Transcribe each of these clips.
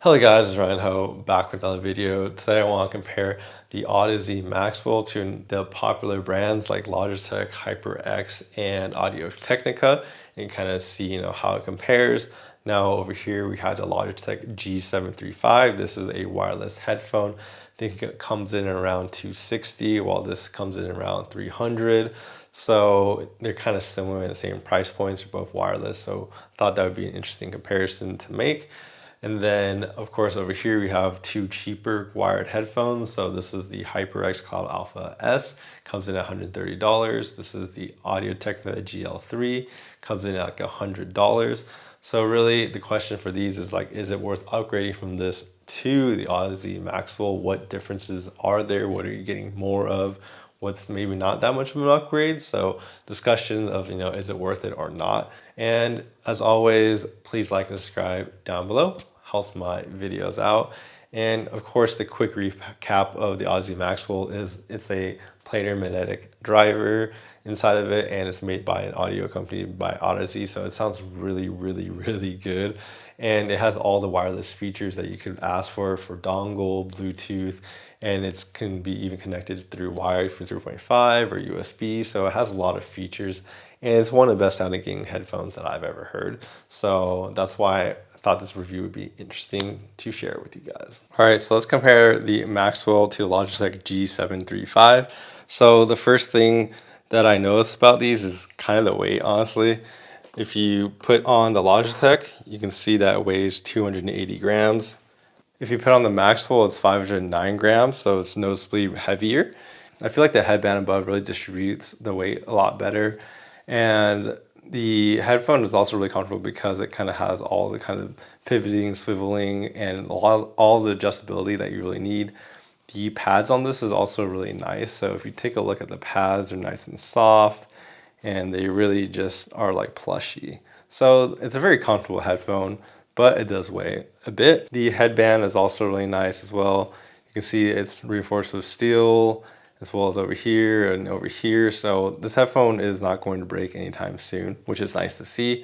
Hello guys, it's Ryan Ho back with another video. Today I want to compare the Audeze Maxwell to the popular brands like Logitech, Hyperx, and Audiotechnica and kind of see how it compares. Now over here we have the Logitech G735. This is a wireless headphone. I think it comes in around 260 while this comes in around 300. So they're kind of similar in the same price points. They're both wireless. So I thought that would be an interesting comparison to make. And then, of course, over here we have two cheaper wired headphones. So this is the HyperX Cloud Alpha S, comes in at $130. This is the Audio-Technica GL3, comes in at like $100. So really the question for these is like, is it worth upgrading from this to the Audeze Maxwell? What differences are there? What are you getting more of? What's maybe not that much of an upgrade? So discussion of, is it worth it or not? And as always, please like and subscribe down below. Helps my videos out. And of course, the quick recap of the Audeze Maxwell is it's a planar magnetic driver inside of it, and it's made by an audio company by Audeze. So it sounds really, really, really good. And it has all the wireless features that you could ask for dongle, Bluetooth, and it can be even connected through wired for 3.5 or USB. So it has a lot of features, and it's one of the best sounding gaming headphones that I've ever heard. So that's why I thought this review would be interesting to share with you guys. All right, so let's compare the Maxwell to the Logitech G735. So the first thing that I noticed about these is kind of the weight, honestly. If you put on the Logitech, you can see that it weighs 280 grams. If you put on the Maxwell, it's 509 grams, so it's noticeably heavier. I feel like the headband above really distributes the weight a lot better. And the headphone is also really comfortable because it kind of has all the kind of pivoting, swiveling, and all the adjustability that you really need. The pads on this is also really nice. So if you take a look at the pads, they're nice and soft, and they really just are like plushy. So it's a very comfortable headphone, but it does weigh a bit. The headband is also really nice as well. You can see it's reinforced with steel, as well as over here and over here. So this headphone is not going to break anytime soon, which is nice to see.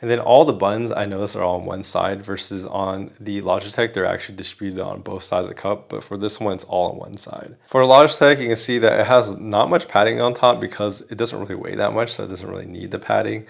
And then all the buttons I notice are on one side versus on the Logitech, they're actually distributed on both sides of the cup. But for this one, it's all on one side. For the Logitech, you can see that it has not much padding on top because it doesn't really weigh that much, so it doesn't really need the padding.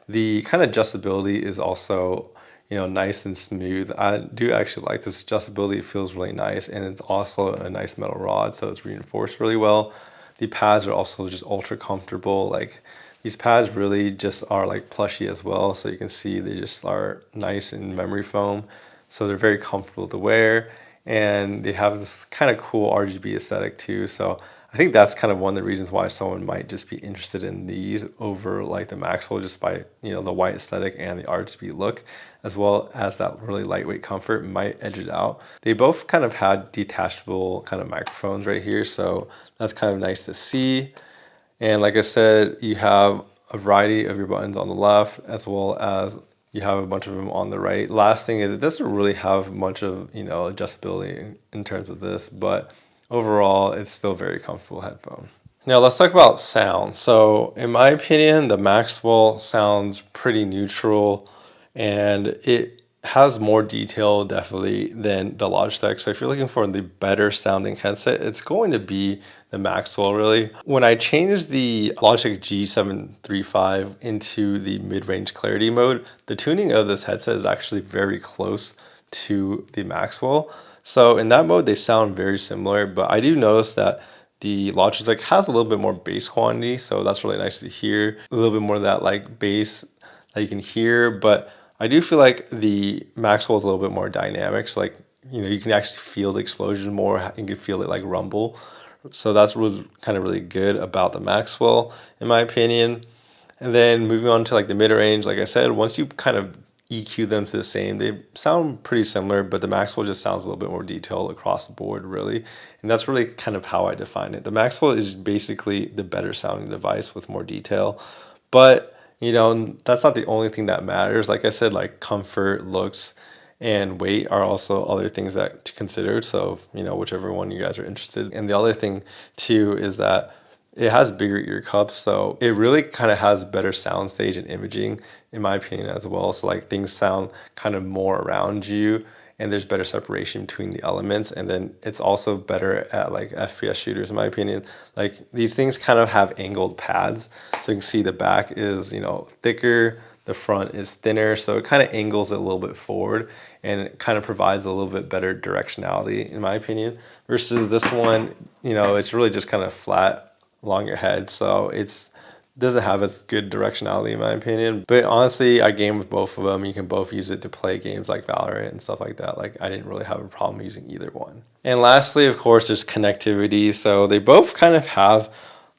The kind of adjustability is also nice and smooth. I do actually like this adjustability. It feels really nice, and it's also a nice metal rod, so it's reinforced really well. The pads are also just ultra comfortable. Like these pads really just are like plushy as well, so you can see they just are nice in memory foam, so they're very comfortable to wear, and they have this kind of cool RGB aesthetic too. So I think that's kind of one of the reasons why someone might just be interested in these over like the Maxwell, just by the white aesthetic and the RGB look, as well as that really lightweight comfort might edge it out. They both kind of had detachable kind of microphones right here, so that's kind of nice to see. And like I said, you have a variety of your buttons on the left, as well as you have a bunch of them on the right. Last thing is it doesn't really have much of adjustability in terms of this, but overall, it's still a very comfortable headphone. Now let's talk about sound. So in my opinion, the Maxwell sounds pretty neutral, and it has more detail definitely than the Logitech. So if you're looking for the better sounding headset, it's going to be the Maxwell really. When I changed the Logitech G735 into the mid-range clarity mode, the tuning of this headset is actually very close to the Maxwell. So in that mode, they sound very similar, but I do notice that the Logitech has a little bit more bass quantity, so that's really nice to hear. A little bit more of that like bass that you can hear, but I do feel like the Maxwell is a little bit more dynamic. So like, you can actually feel the explosion more. You can feel it like rumble. So that's what's kind of really good about the Maxwell, in my opinion. And then moving on to like the mid-range, like I said, once you kind of EQ them to the same, they sound pretty similar, but the Maxwell just sounds a little bit more detailed across the board, really. And that's really kind of how I define it. The Maxwell is basically the better sounding device with more detail, but that's not the only thing that matters. Like I said, like comfort, looks, and weight are also other things that to consider. So, whichever one you guys are interested in. And the other thing too is that it has bigger ear cups, so it really kind of has better soundstage and imaging, in my opinion, as well. So like things sound kind of more around you, and there's better separation between the elements, and then it's also better at like FPS shooters in my opinion. Like these things kind of have angled pads, so you can see the back is, you know, thicker, the front is thinner, so it kind of angles it a little bit forward, and it kind of provides a little bit better directionality in my opinion, versus this one, you know, it's really just kind of flat along your head, so it's doesn't have as good directionality in my opinion. But honestly, I game with both of them. You can both use it to play games like Valorant and stuff like that. Like I didn't really have a problem using either one. And lastly, of course, there's connectivity. So they both kind of have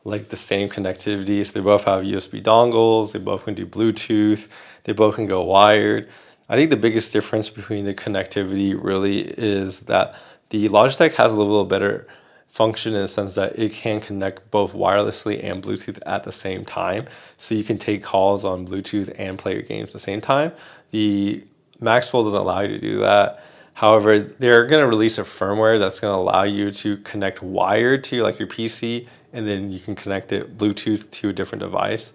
like the same connectivity. So they both have USB dongles, they both can do Bluetooth, they both can go wired. I think the biggest difference between the connectivity really is that the Logitech has a little bit better function in the sense that it can connect both wirelessly and Bluetooth at the same time. So you can take calls on Bluetooth and play your games at the same time. The Maxwell doesn't allow you to do that. However, they're going to release a firmware that's going to allow you to connect wired to like your PC, and then you can connect it Bluetooth to a different device,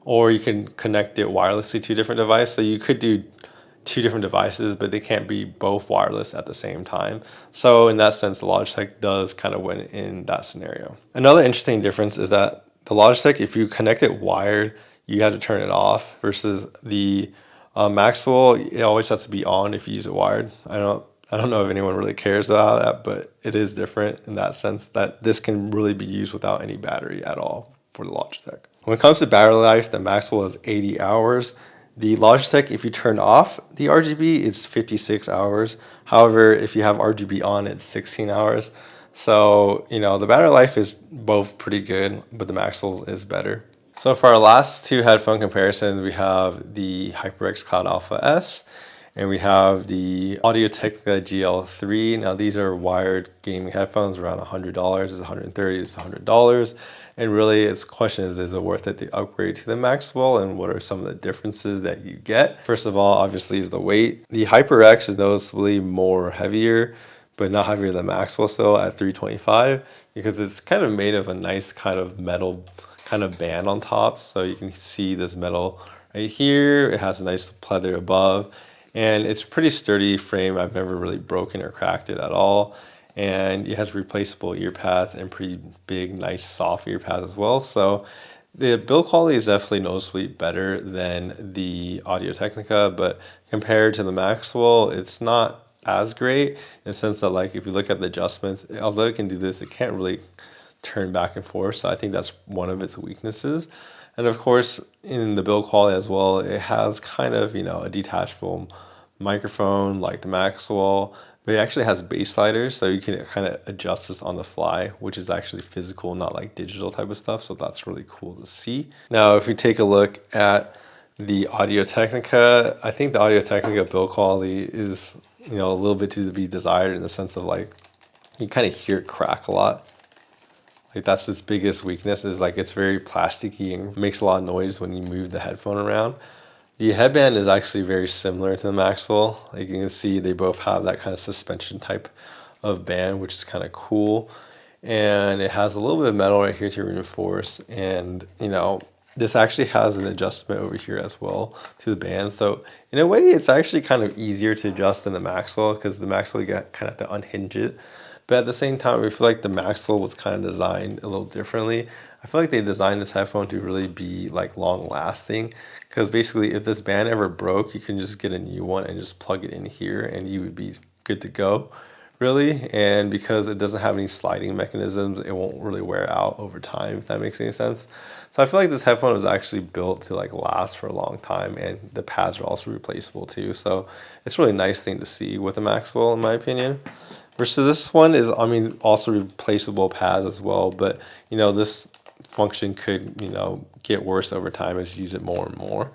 or you can connect it wirelessly to a different device. So you could do two different devices, but they can't be both wireless at the same time. So in that sense, the Logitech does kind of win in that scenario. Another interesting difference is that the Logitech, if you connect it wired, you have to turn it off, versus the Maxwell, it always has to be on if you use it wired. I don't know if anyone really cares about that, but it is different in that sense that this can really be used without any battery at all for the Logitech. When it comes to battery life, the Maxwell is 80 hours. The Logitech, if you turn off the RGB, it's 56 hours. However, if you have RGB on, it's 16 hours. So, you know, the battery life is both pretty good, but the Maxwell is better. So for our last two headphone comparisons, we have the HyperX Cloud Alpha S, and we have the Audiotechnica GL3. Now these are wired gaming headphones, around $100. It's $130, it's $100. And really, its question is it worth it to upgrade to the Maxwell, and what are some of the differences that you get? First of all, obviously, is the weight. The HyperX is noticeably more heavier, but not heavier than Maxwell still at 325, because it's kind of made of a nice kind of metal kind of band on top. So you can see this metal right here. It has a nice pleather above, and it's a pretty sturdy frame. I've never really broken or cracked it at all. And it has replaceable ear pads and pretty big, nice, soft ear pads as well. So the build quality is definitely noticeably better than the Audio-Technica, but compared to the Maxwell, it's not as great in the sense that, like, if you look at the adjustments, although it can do this, it can't really turn back and forth. So I think that's one of its weaknesses. And of course, in the build quality as well, it has kind of, you know, a detachable microphone like the Maxwell, but it actually has bass sliders, so you can kind of adjust this on the fly, which is actually physical, not like digital type of stuff. So that's really cool to see. Now, if we take a look at the Audio-Technica, I think the Audio-Technica build quality is, you know, a little bit to be desired in the sense of, like, you kind of hear it crack a lot. Like that's its biggest weakness, is like it's very plasticky and makes a lot of noise when you move the headphone around. The headband is actually very similar to the Maxwell. Like you can see, they both have that kind of suspension type of band, which is kind of cool. And it has a little bit of metal right here to reinforce. And, you know, this actually has an adjustment over here as well to the band. So in a way, it's actually kind of easier to adjust than the Maxwell, because the Maxwell, you got kind of to unhinge it. But at the same time, I feel like the Maxwell was kind of designed a little differently. I feel like they designed this headphone to really be like long lasting, because basically if this band ever broke, you can just get a new one and just plug it in here and you would be good to go, really. And because it doesn't have any sliding mechanisms, it won't really wear out over time, if that makes any sense. So I feel like this headphone was actually built to like last for a long time, and the pads are also replaceable too. So it's a really nice thing to see with the Maxwell, in my opinion. Versus this one is, I mean, also replaceable pads as well, but you know, this function could, you know, get worse over time as you use it more and more.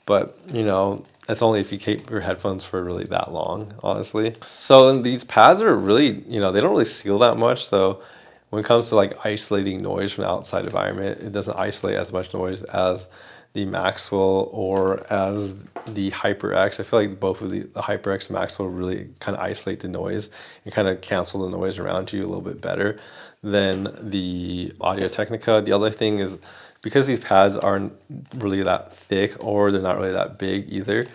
But, you know, that's only if you keep your headphones for really that long, honestly. So these pads are really, you know, they don't really seal that much. So when it comes to like isolating noise from the outside environment, it doesn't isolate as much noise as the Maxwell or as the HyperX. I feel like both of the HyperX and Maxwell really kind of isolate the noise and kind of cancel the noise around you a little bit better than the Audio-Technica. The other thing is, because these pads aren't really that thick, or they're not really that big either,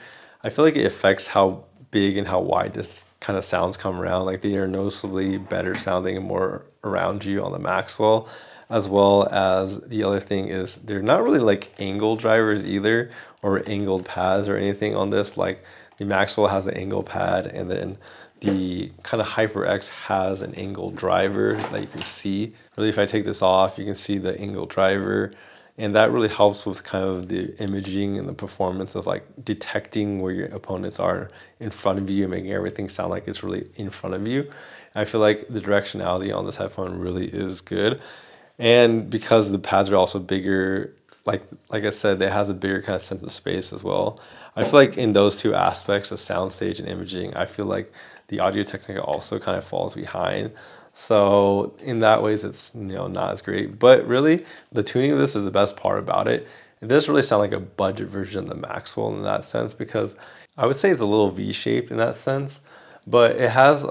I feel like it affects how big in how wide this kind of sounds come around. Like they are noticeably better sounding and more around you on the Maxwell. As well as the other thing is they're not really like angle drivers either, or angled pads or anything on this. Like the Maxwell has an angle pad, and then the kind of HyperX has an angle driver that you can see. Really, if I take this off, you can see the angle driver, and that really helps with kind of the imaging and the performance of like detecting where your opponents are in front of you and making everything sound like it's really in front of you. I feel like the directionality on this headphone really is good. And because the pads are also bigger, like I said, it has a bigger kind of sense of space as well. I feel like in those two aspects of soundstage and imaging, I feel like the Audio-Technica also kind of falls behind. So in that ways, it's not as great. But really, the tuning of this is the best part about it. It does really sound like a budget version of the Maxwell in that sense, because I would say it's a little V-shaped in that sense, but it has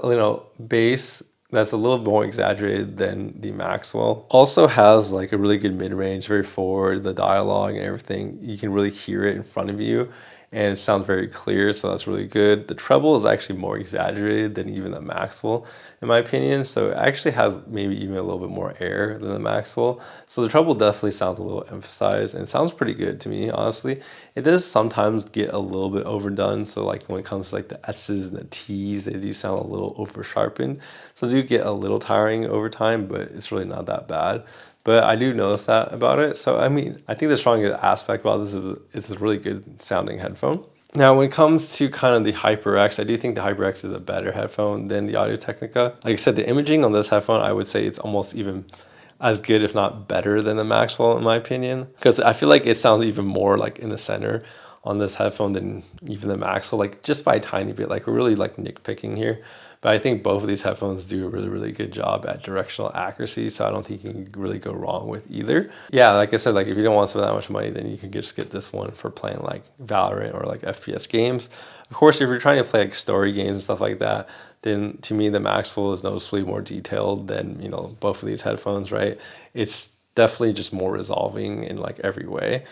bass that's a little more exaggerated than the Maxwell. Also has like a really good mid-range, very forward, the dialogue and everything. You can really hear it in front of you, and it sounds very clear, so that's really good. The treble is actually more exaggerated than even the Maxwell, in my opinion. So it actually has maybe even a little bit more air than the Maxwell. So the treble definitely sounds a little emphasized, and it sounds pretty good to me, honestly. It does sometimes get a little bit overdone. So like when it comes to like the S's and the T's, they do sound a little over sharpened. So they do get a little tiring over time, but it's really not that bad. But I do notice that about it. So, I mean, I think the strongest aspect about this is it's a really good sounding headphone. Now, when it comes to kind of the HyperX, I do think the HyperX is a better headphone than the Audio-Technica. Like I said, the imaging on this headphone, I would say it's almost even as good, if not better, than the Maxwell, in my opinion. Because I feel like it sounds even more like in the center on this headphone than even the Maxwell, like just by a tiny bit. Like we're really like nitpicking here. But I think both of these headphones do a really, really good job at directional accuracy, so I don't think you can really go wrong with either. Yeah, like I said, like if you don't want to spend that much money, then you can just get this one for playing like Valorant or like FPS games. Of course, if you're trying to play like story games and stuff like that, then to me the Maxwell is noticeably more detailed than both of these headphones, right? It's definitely just more resolving in like every way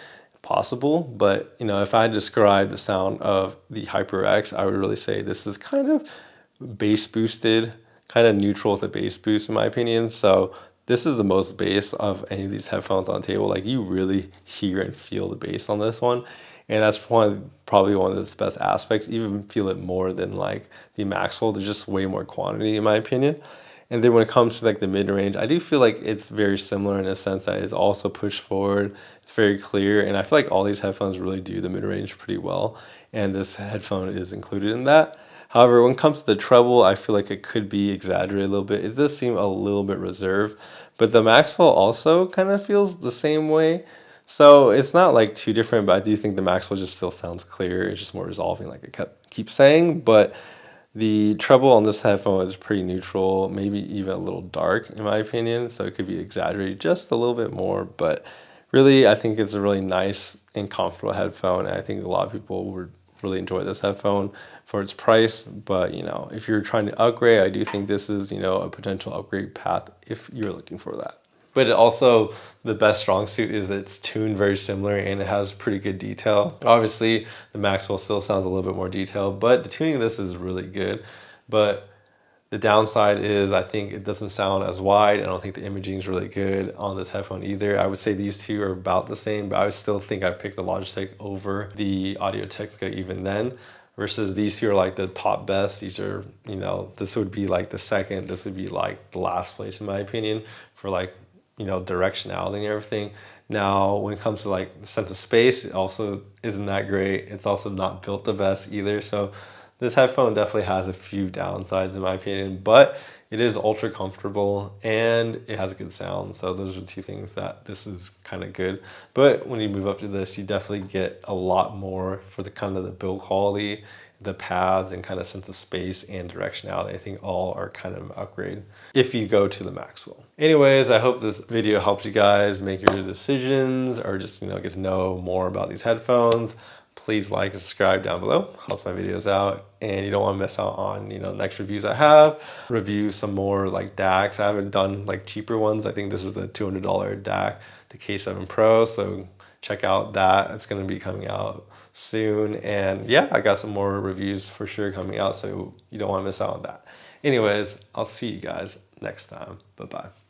possible. But if I describe the sound of the HyperX, I would really say this is kind of bass boosted, kind of neutral with the bass boost in my opinion. So this is the most bass of any of these headphones on the table. Like you really hear and feel the bass on this one, and that's probably one of its best aspects. Even feel it more than like the Maxwell. There's just way more quantity in my opinion. And then when it comes to like the mid-range, I do feel like it's very similar in a sense that it's also pushed forward. It's very clear, and I feel like all these headphones really do the mid-range pretty well, and this headphone is included in that. However, when it comes to the treble, I feel like it could be exaggerated a little bit. It does seem a little bit reserved, but the Maxwell also kind of feels the same way. So it's not like too different, but I do think the Maxwell just still sounds clear. It's just more resolving, like I keep saying. But the treble on this headphone is pretty neutral, maybe even a little dark in my opinion. So it could be exaggerated just a little bit more, but really I think it's a really nice and comfortable headphone. And I think a lot of people would really enjoy this headphone for its price. But if you're trying to upgrade, I do think this is a potential upgrade path if you're looking for that. But it also, the best strong suit is that it's tuned very similar and it has pretty good detail. Obviously, the Maxwell still sounds a little bit more detailed, but the tuning of this is really good. But the downside is I think it doesn't sound as wide. I don't think the imaging is really good on this headphone either. I would say these two are about the same, but I would still think I'd pick the Logitech over the Audio-Technica even then. Versus these two are like the top best. These are, this would be like the second. This would be like the last place in my opinion for like, directionality and everything. Now, when it comes to like the sense of space, it also isn't that great. It's also not built the best either. So this headphone definitely has a few downsides in my opinion, but it is ultra comfortable and it has good sound. So those are two things that this is kind of good. But when you move up to this, you definitely get a lot more for the kind of the build quality, the pads, and kind of sense of space and directionality. I think all are kind of an upgrade if you go to the Maxwell. Anyways, I hope this video helps you guys make your decisions or just get to know more about these headphones. Please like and subscribe down below. Helps my videos out, and you don't want to miss out on next reviews I have. Review some more like DACs. I haven't done like cheaper ones. I think this is the $200 DAC, the K7 Pro. So check out that. It's going to be coming out soon. And yeah, I got some more reviews for sure coming out, so you don't want to miss out on that. Anyways, I'll see you guys next time. Bye bye.